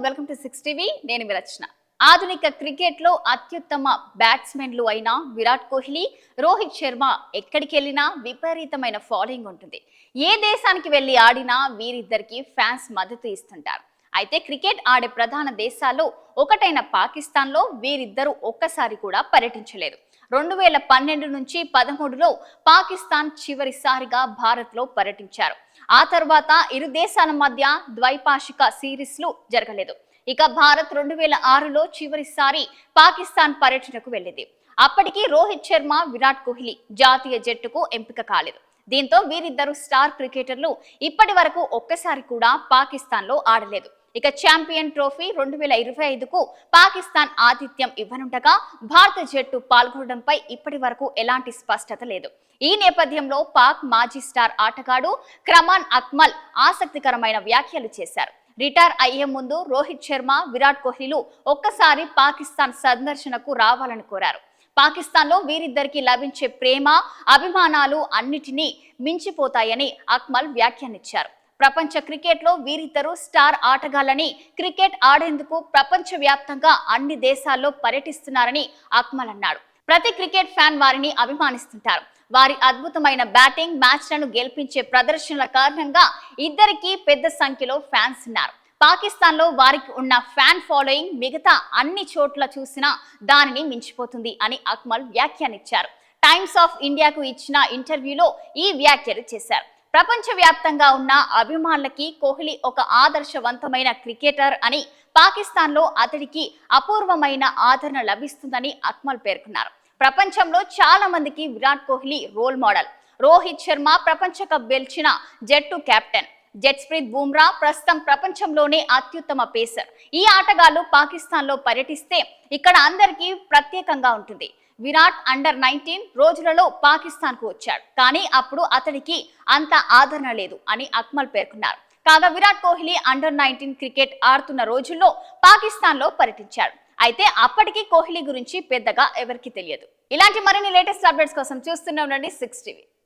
Welcome to 6 TV. నేను విరచన. ఆధునిక cricket లో అత్యుత్తమ బ్యాట్స్మెన్లు అయిన విరాట్ కోహ్లీ, రోహిత్ శర్మ ఎక్కడికి వెళ్ళినా విపరీతమైన ఫాలోయింగ్ ఉంటుంది. ఏ దేశానికి వెళ్లి ఆడినా వీరిద్దరికి ఫ్యాన్స్ మద్దతు ఇస్తుంటారు. అయితే క్రికెట్ ఆడే ప్రధాన దేశాల్లో ఒకటైన పాకిస్తాన్ లో వీరిద్దరూ ఒక్కసారి కూడా పర్యటించలేదు. 2012 నుంచి 13లో పాకిస్తాన్ చివరిసారిగా భారత్ లో పర్యటించారు. ఆ తర్వాత ఇరు దేశాల మధ్య ద్వైపాక్షిక సిరీస్లు జరగలేదు. ఇక భారత్ 2006లో చివరిసారి పాకిస్తాన్ పర్యటనకు వెళ్ళింది. అప్పటికి రోహిత్ శర్మ, విరాట్ కోహ్లీ జాతీయ జట్టుకు ఎంపిక కాలేదు. దీంతో వీరిద్దరు స్టార్ క్రికెటర్లు ఇప్పటి వరకు ఒక్కసారి కూడా పాకిస్తాన్ లో ఆడలేదు. ఇక ఛాంపియన్ ట్రోఫీ 2025కు పాకిస్తాన్ ఆతిథ్యం ఇవ్వనుండగా భారత జట్టు పాల్గొనడంపై ఇప్పటి వరకు ఎలాంటి స్పష్టత లేదు. ఈ నేపథ్యంలో పాక్ మాజీ స్టార్ ఆటగాడు క్రమాన్ అక్మల్ ఆసక్తికరమైన వ్యాఖ్యలు చేశారు. రిటైర్ అయ్యే ముందు రోహిత్ శర్మ, విరాట్ కోహ్లీలు ఒక్కసారి పాకిస్తాన్ సందర్శనకు రావాలని కోరారు. పాకిస్తాన్ లో వీరిద్దరికి లభించే ప్రేమ, అభిమానాలు అన్నిటినీ మించిపోతాయని అక్మల్ వ్యాఖ్యానించారు. ప్రపంచ క్రికెట్ లో వీరిద్దరూ స్టార్ ఆటగాళ్లని క్రికెట్ ఆడేందుకు ప్రపంచ వ్యాప్తంగా అన్ని దేశాల్లో పర్యటిస్తున్నారని అక్మల్ అన్నాడు. ప్రతి క్రికెట్ ఫ్యాన్ వారిని అభిమానిస్తుంటారు. వారి అద్భుతమైన బ్యాటింగ్, మ్యాచ్లను గెలిపించే ప్రదర్శనల కారణంగా ఇద్దరికి పెద్ద సంఖ్యలో ఫ్యాన్స్ ఉన్నారు. పాకిస్తాన్ లో వారికి ఉన్న ఫ్యాన్ ఫాలోయింగ్ మిగతా అన్ని చోట్ల చూసినా దానిని మించిపోతుంది అని అక్మల్ వ్యాఖ్యానించారు. టైమ్స్ ఆఫ్ ఇండియాకు ఇచ్చిన ఇంటర్వ్యూలో ఈ వ్యాఖ్యలు చేశారు. ప్రపంచ వ్యాప్తంగా ఉన్న అభిమానులకి కోహ్లీ ఒక ఆదర్శవంతమైన క్రికెటర్ అని, పాకిస్తాన్ లో అతడికి అపూర్వమైన ఆదరణ లభిస్తుందని అక్మల్ పేర్కొన్నారు. ప్రపంచంలో చాలా మందికి విరాట్ కోహ్లీ రోల్ మోడల్. రోహిత్ శర్మ ప్రపంచ కప్ గెలిచిన జట్టు కెప్టెన్. జస్ప్రీత్ బుమ్రా ప్రస్తుతం ప్రపంచంలోనే అత్యుత్తమ పేసర్. ఈ ఆటగాళ్లు పాకిస్తాన్ లో పర్యటిస్తే ఇక్కడ అందరికీ ప్రత్యేకంగా ఉంటుంది. విరాట్ అండర్-19 రోజులలో పాకిస్తాన్ కు వచ్చాడు, కానీ అప్పుడు అతడికి అంత ఆదరణ లేదు అని అక్మల్ పేర్కొన్నారు. కాగా విరాట్ కోహ్లీ అండర్-19 క్రికెట్ ఆడుతున్న రోజుల్లో పాకిస్తాన్ లో పర్యటించాడు. అయితే అప్పటికి కోహ్లీ గురించి పెద్దగా ఎవరికి తెలియదు. ఇలాంటి మరిన్ని లేటెస్ట్ అప్డేట్స్ కోసం చూస్తూనే ఉండండి 6 టీవీ.